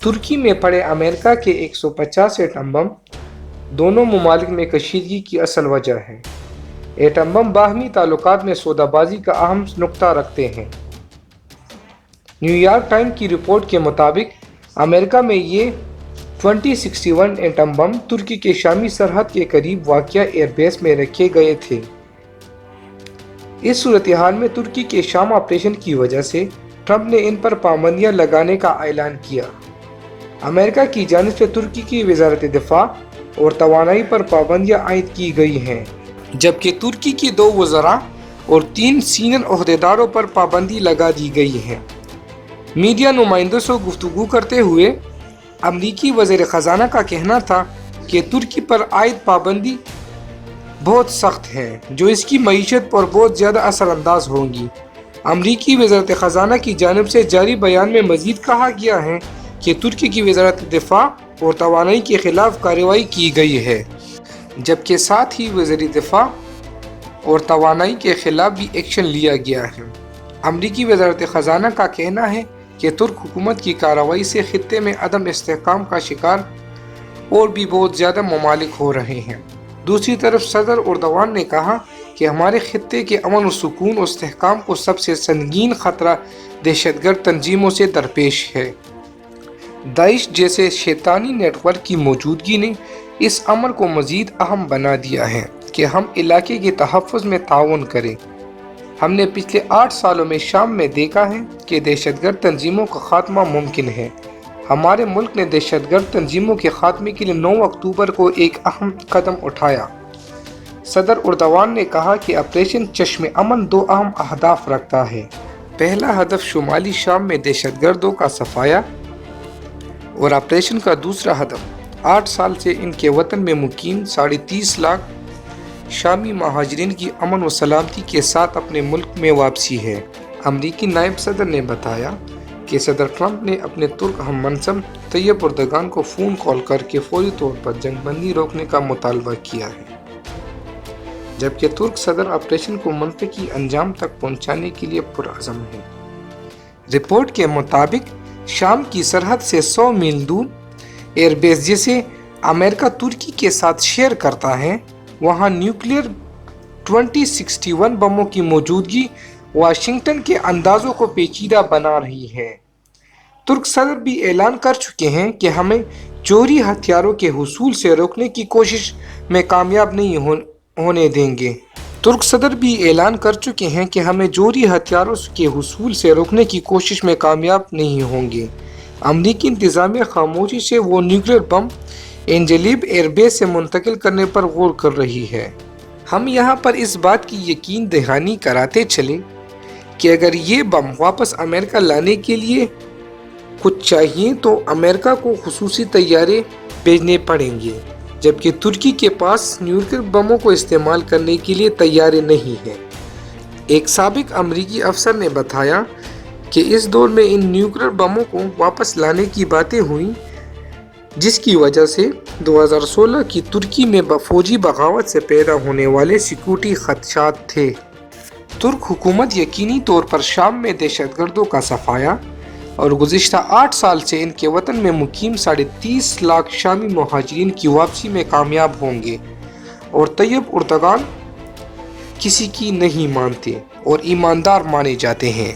ترکی میں پڑے امریکہ کے 150 ایٹم بم دونوں ممالک میں کشیدگی کی اصل وجہ ہے۔ ایٹم بم باہمی تعلقات میں سودا بازی کا اہم نقطہ رکھتے ہیں۔ نیو یارک ٹائمز کی رپورٹ کے مطابق امریکہ میں یہ 2061 ایٹم بم ترکی کے شامی سرحد کے قریب واقع ایئر بیس میں رکھے گئے تھے۔ اس صورتحال میں ترکی کے شام آپریشن کی وجہ سے ٹرمپ نے ان پر پابندیاں لگانے کا اعلان کیا۔ امریکہ کی جانب سے ترکی کی وزارت دفاع اور توانائی پر پابندیاں عائد کی گئی ہیں، جبکہ ترکی کے 2 وزراء اور 3 سینئر عہدیداروں پر پابندی لگا دی گئی ہے۔ میڈیا نمائندوں سے گفتگو کرتے ہوئے امریکی وزیر خزانہ کا کہنا تھا کہ ترکی پر عائد پابندی بہت سخت ہے، جو اس کی معیشت پر بہت زیادہ اثر انداز ہوں گی۔ امریکی وزارت خزانہ کی جانب سے جاری بیان میں مزید کہا گیا ہے کہ ترکی کی وزارت دفاع اور توانائی کے خلاف کارروائی کی گئی ہے، جبکہ ساتھ ہی وزیر دفاع اور توانائی کے خلاف بھی ایکشن لیا گیا ہے۔ امریکی وزارت خزانہ کا کہنا ہے کہ ترک حکومت کی کارروائی سے خطے میں عدم استحکام کا شکار اور بھی بہت زیادہ ممالک ہو رہے ہیں۔ دوسری طرف صدر ایردوان نے کہا کہ ہمارے خطے کے امن و سکون اور استحکام کو سب سے سنگین خطرہ دہشت گرد تنظیموں سے درپیش ہے۔ داعش جیسے شیطانی نیٹ ورک کی موجودگی نے اس امر کو مزید اہم بنا دیا ہے کہ ہم علاقے کے تحفظ میں تعاون کریں۔ ہم نے پچھلے 8 سالوں میں شام میں دیکھا ہے کہ دہشت گرد تنظیموں کا خاتمہ ممکن ہے۔ ہمارے ملک نے دہشت گرد تنظیموں کے خاتمے کے لیے 9 اکتوبر کو ایک اہم قدم اٹھایا۔ صدر ایردوان نے کہا کہ آپریشن چشم امن 2 اہم اہداف رکھتا ہے۔ پہلا ہدف شمالی شام میں دہشت گردوں کا صفایہ اور آپریشن کا دوسرا ہدف 8 سال سے ان کے وطن میں مقیم 30.5 لاکھ شامی مہاجرین کی امن و سلامتی کے ساتھ اپنے ملک میں واپسی ہے۔ امریکی نائب صدر نے بتایا کہ صدر ٹرمپ نے اپنے ترک ہم منصب طیب اردگان کو فون کال کر کے فوری طور پر جنگ بندی روکنے کا مطالبہ کیا ہے، جبکہ ترک صدر آپریشن کو منطقی انجام تک پہنچانے کے لیے پرعزم ہے۔ رپورٹ کے مطابق شام کی سرحد سے 100 میل دور ایئر بیس جسے امریکہ ترکی کے ساتھ شیئر کرتا ہے، وہاں نیوکلیئر 2061 بموں کی موجودگی واشنگٹن کے اندازوں کو پیچیدہ بنا رہی ہے۔ ترک صدر بھی اعلان کر چکے ہیں کہ ہمیں جوہری ہتھیاروں کے حصول سے روکنے کی کوشش میں کامیاب نہیں ہونے دیں گے۔ ترک صدر بھی اعلان کر چکے ہیں کہ ہمیں جوہری ہتھیاروں کے حصول سے روکنے کی کوشش میں کامیاب نہیں ہوں گے۔ امریکی انتظامیہ خاموشی سے وہ نیوکلیئر بم اینجلیب ایئر بیس سے منتقل کرنے پر غور کر رہی ہے۔ ہم یہاں پر اس بات کی یقین دہانی کراتے چلیں کہ اگر یہ بم واپس امریکہ لانے کے لیے کچھ چاہیے تو امریکہ کو خصوصی طیارے بھیجنے پڑیں گے، جبکہ ترکی کے پاس نیوکلیئر بموں کو استعمال کرنے کے لیے طیارے نہیں ہیں۔ ایک سابق امریکی افسر نے بتایا کہ اس دور میں ان نیوکلیئر بموں کو واپس لانے کی باتیں ہوئیں، جس کی وجہ سے 2016 کی ترکی میں فوجی بغاوت سے پیدا ہونے والے سیکورٹی خدشات تھے۔ ترک حکومت یقینی طور پر شام میں دہشت گردوں کا صفایہ اور گزشتہ 8 سال سے ان کے وطن میں مقیم 30.5 لاکھ شامی مہاجرین کی واپسی میں کامیاب ہوں گے، اور طیب اردگان کسی کی نہیں مانتے اور ایماندار مانے جاتے ہیں۔